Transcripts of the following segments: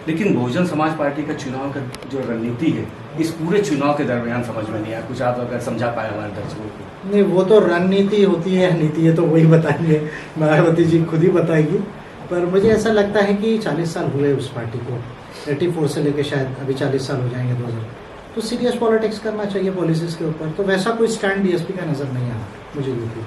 लेकिन बहुजन समाज पार्टी का चुनाव का जो रणनीति है इस पूरे चुनाव के दरमियान समझ में नहीं आया। कुछ आप अगर समझा पाए हमारे दर्शकों को। नहीं, वो तो रणनीति होती है, नीति है तो वही बताएंगे, मायावती जी खुद ही बताएगी। पर मुझे ऐसा लगता है कि 40 साल हुए उस पार्टी को, 84 से लेकर शायद अभी 40 साल हो जाएंगे 2000, तो सीरियस पॉलिटिक्स करना चाहिए पॉलिसीज़ के ऊपर। तो वैसा कोई स्टैंड बीएसपी का नज़र नहीं आया मुझे यूपी,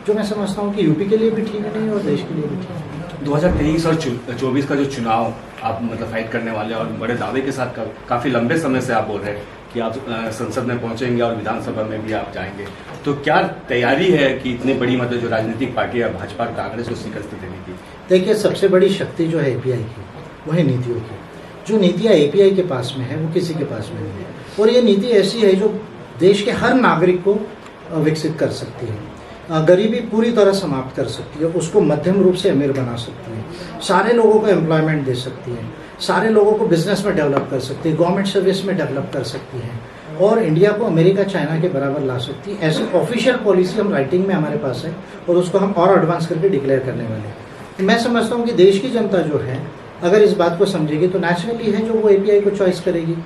जो मैं समझता हूँ कि यूपी के लिए भी ठीक नहीं और देश के लिए भी ठीक नहीं। 2023 और 24 का जो चुनाव आप मतलब फाइट करने वाले हैं और बड़े दावे के साथ काफ़ी लंबे समय से आप बोल रहे हैं कि आप संसद में पहुंचेंगे और विधानसभा में भी आप जाएंगे, तो क्या तैयारी है कि इतनी बड़ी मतलब जो राजनीतिक पार्टी है भाजपा और कांग्रेस को शिकस्त देने की? देखिए, सबसे बड़ी शक्ति जो है एपीआई की, वो है नीतियों की। जो नीतियाँ एपीआई के पास में है वो किसी के पास में नहीं है, और ये नीति ऐसी है जो देश के हर नागरिक को विकसित कर सकती है, गरीबी पूरी तरह समाप्त कर सकती है, उसको मध्यम रूप से अमीर बना सकती है, सारे लोगों को एम्प्लॉयमेंट दे सकती है, सारे लोगों को बिजनेस में डेवलप कर सकती है, गवर्नमेंट सर्विस में डेवलप कर सकती है, और इंडिया को अमेरिका चाइना के बराबर ला सकती है। ऐसी ऑफिशियल पॉलिसी हम राइटिंग में हमारे पास है और उसको हम और एडवांस करके डिक्लेयर करने वाले हैं। मैं समझता हूँ कि देश की जनता जो है अगर इस बात को समझेगी तो नेचुरली है जो वो एपीआई को चॉइस करेगी।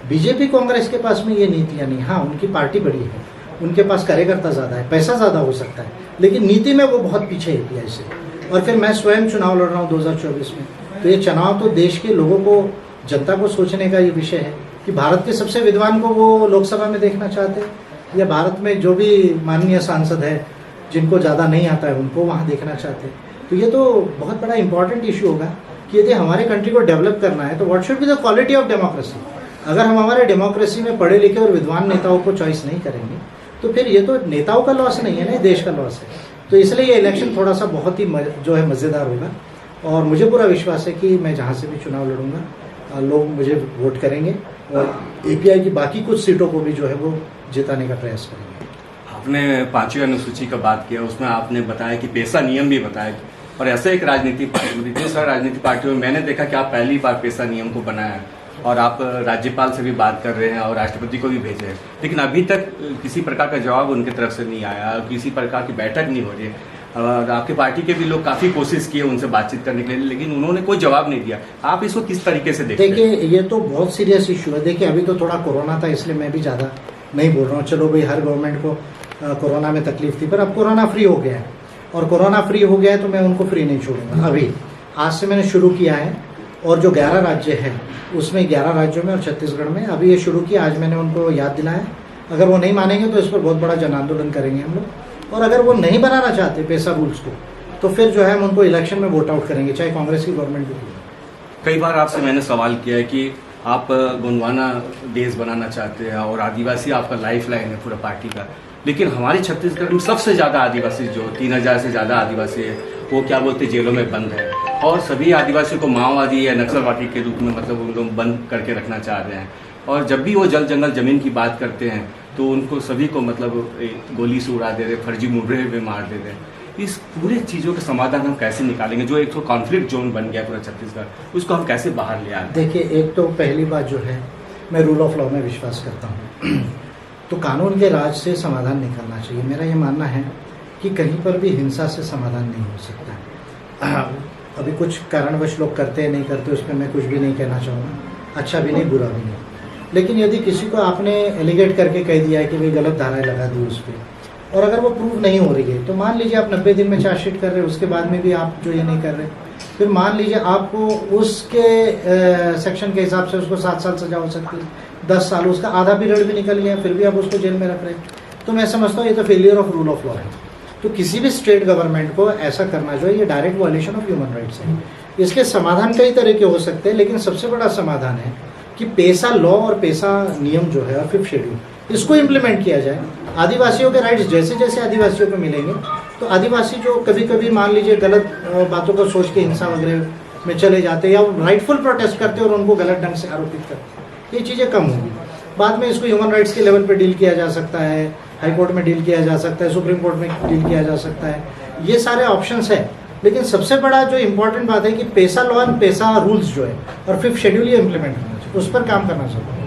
बीजेपी कांग्रेस के पास में ये नीतियाँ नहीं, हाँ उनकी पार्टी बड़ी है, उनके पास कार्यकर्ता ज़्यादा है, पैसा ज़्यादा हो सकता है, लेकिन नीति में वो बहुत पीछे है एपीआई से। और फिर मैं स्वयं चुनाव लड़ रहा हूँ 2024 में, तो ये चुनाव तो देश के लोगों को, जनता को सोचने का ये विषय है कि भारत के सबसे विद्वान को वो लोकसभा में देखना चाहते हैं, या भारत में जो भी माननीय सांसद है जिनको ज़्यादा नहीं आता है उनको वहाँ देखना चाहते हैं। तो ये तो बहुत बड़ा इंपॉर्टेंट इशू होगा कि यदि हमारे कंट्री को डेवलप करना है तो what should be the quality of democracy. अगर हम हमारे डेमोक्रेसी में पढ़े लिखे और विद्वान नेताओं को चॉइस नहीं करेंगे तो फिर ये तो नेताओं का लॉस नहीं है ना, देश का लॉस है। तो इसलिए ये इलेक्शन थोड़ा सा बहुत ही जो है मज़ेदार होगा, और मुझे पूरा विश्वास है कि मैं जहाँ से भी चुनाव लड़ूंगा लोग मुझे वोट करेंगे और एपीआई की बाकी कुछ सीटों को भी जो है वो जिताने का प्रयास करेंगे। आपने 5वीं अनुसूची का बात किया, उसमें आपने बताया कि पेशा नियम भी बताया, और ऐसे एक राजनीतिक पार्टी, इतनी सारी राजनीतिक पार्टियों में मैंने देखा कि आप पहली बार पेशा नियम को बनाया और आप राज्यपाल से भी बात कर रहे हैं और राष्ट्रपति को भी भेजे हैं, लेकिन अभी तक किसी प्रकार का जवाब उनकी तरफ से नहीं आया, किसी प्रकार की बैठक नहीं हो रही है। और आपके पार्टी के भी लोग काफ़ी कोशिश किए उनसे बातचीत करने के लिए, लेकिन उन्होंने कोई जवाब नहीं दिया। आप इसको किस तरीके से देखते हैं? देखिए, ये तो बहुत सीरियस इशू है। देखिए, अभी तो थोड़ा कोरोना था इसलिए मैं भी ज़्यादा नहीं बोल रहा हूँ। चलो भाई, हर गवर्नमेंट को कोरोना में तकलीफ थी, पर अब कोरोना फ्री हो गया है, और कोरोना फ्री हो गया है तो मैं उनको फ्री नहीं छोड़ूंगा। अभी आज से मैंने शुरू किया है, और जो 11 राज्य है उसमें 11 राज्यों में और छत्तीसगढ़ में अभी ये शुरू किया। आज मैंने उनको याद दिलाया, अगर वो नहीं मानेंगे तो इस पर बहुत बड़ा जन आंदोलन करेंगे हम लोग। और अगर वो नहीं बनाना चाहते पैसा रूल्स को, तो फिर जो है हम उनको इलेक्शन में वोट आउट करेंगे, चाहे कांग्रेस की गवर्नमेंट भी हो। कई बार आपसे मैंने सवाल किया है कि आप गोंडवाना देश बनाना चाहते हैं और आदिवासी आपका लाइफ लाइन है पूरा पार्टी का, लेकिन हमारे छत्तीसगढ़ में सबसे ज़्यादा आदिवासी, जो 3000 से ज़्यादा आदिवासी है, वो क्या बोलते जेलों में बंद है, और सभी आदिवासियों को माओवादी या नक्सलवादी के रूप में मतलब उन लोग बंद करके रखना चाह रहे हैं। और जब भी वो जल जंगल ज़मीन की बात करते हैं तो उनको सभी को मतलब गोली से उड़ा दे रहे, फर्जी मुर्रे में मार दे रहे। इस पूरे चीज़ों का समाधान हम कैसे निकालेंगे? जो एक तो कॉन्फ्लिक्ट जोन बन गया पूरा छत्तीसगढ़, उसको हम कैसे बाहर ले आए? देखिए, एक तो पहली बात जो है, मैं रूल ऑफ लॉ में विश्वास करता हूँ, तो कानून के राज से समाधान निकलना चाहिए। मेरा ये मानना है कि कहीं पर भी हिंसा से समाधान नहीं हो सकता। अभी कुछ कारणवश लोग करते हैं, नहीं करते, उस पर मैं कुछ भी नहीं कहना चाहूँगा, अच्छा भी नहीं बुरा भी नहीं। लेकिन यदि किसी को आपने एलिगेट करके कह दिया है कि भाई गलत धाराएं लगा दी उस पर, और अगर वो प्रूव नहीं हो रही है, तो मान लीजिए आप 90 दिन में चार्जशीट कर रहे हैं, उसके बाद में भी आप जो ये नहीं कर रहे, फिर मान लीजिए आपको उसके सेक्शन के हिसाब से उसको 7 साल सजा हो सकती है, 10 साल, उसका आधा पीरियड भी निकल गया, फिर भी आप उसको जेल में रख रहे हैं, तो मैं समझता हूँ ये तो failure of rule of law है। तो किसी भी स्टेट गवर्नमेंट को ऐसा करना जो है, ये direct violation of human rights है। इसके समाधान कई तरह के हो सकते हैं, लेकिन सबसे बड़ा समाधान है कि पेशा लॉ और पेशा नियम जो है और 5th शेड्यूल, इसको इम्प्लीमेंट किया जाए। आदिवासियों के राइट्स जैसे जैसे आदिवासियों को मिलेंगे, तो आदिवासी जो कभी कभी मान लीजिए गलत बातों को सोच के हिंसा वगैरह में चले जाते हैं, या राइटफुल प्रोटेस्ट करते हैं और उनको गलत ढंग से आरोपित करते हैं, ये चीज़ें कम होंगी। बाद में इसको ह्यूमन राइट्स के लेवल पर डील किया जा सकता है, हाई कोर्ट में डील किया जा सकता है, सुप्रीम कोर्ट में डील किया जा सकता है, ये सारे ऑप्शंस है। लेकिन सबसे बड़ा जो इम्पोर्टेंट बात है कि पेशा लॉ एंड पेशा रूल्स जो है और 5th शेड्यूल ये इम्प्लीमेंट होना चाहिए, उस पर काम करना चाहिए।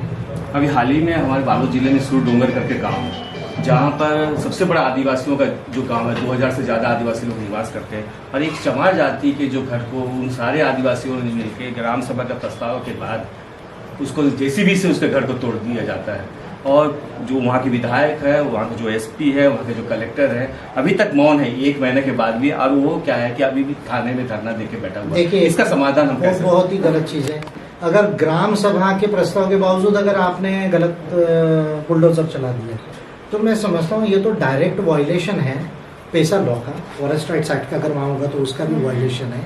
अभी हाल ही में हमारे बालोद जिले में सूर डोंगर करके गाँव है, जहाँ पर सबसे बड़ा आदिवासियों का जो गांव है, 2000 से ज़्यादा आदिवासी लोग निवास करते हैं, और एक चमार जाति के जो घर को उन सारे आदिवासियों ने मिलकर ग्राम सभा का प्रस्ताव के बाद उसको जेसीबी से उसके घर को तोड़ दिया जाता है। और जो वहाँ के विधायक है, वहाँ के जो एसपी है, वहाँ के जो कलेक्टर है, अभी तक मौन है 1 महीने के बाद भी। और वो क्या है कि अभी भी थाने में धरना देके बैठा हुआ है। देखिए, इसका समाधान हम कैसे? बहुत ही गलत चीज़ है। अगर ग्राम सभा के प्रस्ताव के बावजूद अगर आपने गलत बुलडोजर चला दिया, तो मैं समझता हूँ ये तो डायरेक्ट वायलेशन है पैसा लॉ का, फॉरेस्ट राइट्स एक्ट का अगर वहाँ होगा तो उसका भी वायलेशन है।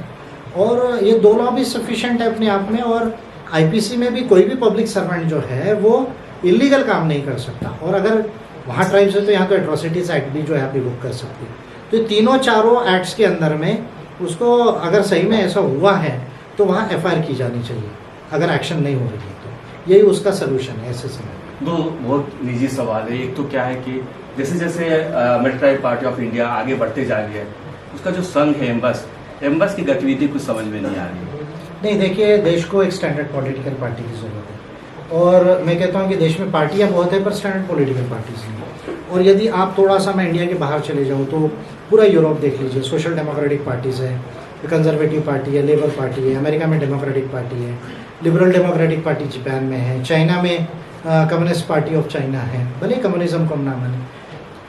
और ये 2 लॉ भी सफिशिएंट है अपने आप में। और आईपीसी में भी कोई भी पब्लिक सर्वेंट जो है वो इलीगल काम नहीं कर सकता। और अगर वहाँ ट्राइब्स है तो यहाँ तो एट्रोसिटीज एक्ट भी जो है आप रिवोक कर सकते हैं। तो तीनों चारों एक्ट्स के अंदर में उसको अगर सही में ऐसा हुआ है तो वहाँ एफआईआर की जानी चाहिए, अगर एक्शन नहीं हो रही है तो। यही उसका सोल्यूशन है ऐसे समय। 2 बहुत निजी सवाल है। एक तो क्या है कि जैसे जैसे मेरिटाइम पार्टी ऑफ इंडिया आगे बढ़ते जा रही है, उसका जो संघ है एम्बस की गतिविधि कुछ समझ में नहीं आ रही है। नहीं, देखिए, देश को एक स्टैंडर्ड पॉलिटिकल पार्टी की ज़रूरत है। और मैं कहता हूँ कि देश में पार्टियाँ बहुत है पर स्टैंडर्ड पॉलिटिकल पार्टीज नहीं है। और यदि आप थोड़ा सा मैं इंडिया के बाहर चले जाऊँ तो पूरा यूरोप देख लीजिए, सोशल डेमोक्रेटिक पार्टीज़ है, कंजर्वेटिव पार्टी है, लेबर पार्टी है, अमेरिका में डेमोक्रेटिक पार्टी है, लिबरल डेमोक्रेटिक पार्टी जापान में है, चाइना में कम्युनिस्ट पार्टी ऑफ चाइना है, भले कम्युनिज्म को हम ना माने।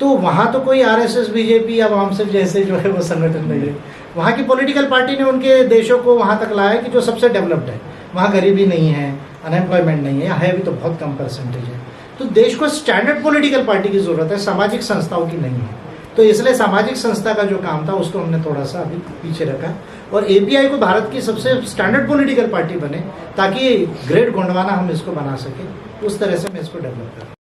तो वहाँ तो कोई आरएसएस बीजेपी या वामसिफ जैसे जो है वो संगठन नहीं है। वहाँ की पॉलिटिकल पार्टी ने उनके देशों को वहाँ तक लाया कि जो सबसे डेवलप्ड है, वहाँ गरीबी नहीं है, अनएम्प्लॉयमेंट नहीं है भी तो बहुत कम परसेंटेज है। तो देश को स्टैंडर्ड पॉलिटिकल पार्टी की ज़रूरत है, सामाजिक संस्थाओं की नहीं है। तो इसलिए सामाजिक संस्था का जो काम था उसको हमने थोड़ा सा अभी पीछे रखा और एपीआई को भारत की सबसे स्टैंडर्ड पॉलिटिकल पार्टी बने, ताकि ग्रेट गोंडवाना हम इसको बना सके। उस तरह से मैं इसको डेवलप करूँ।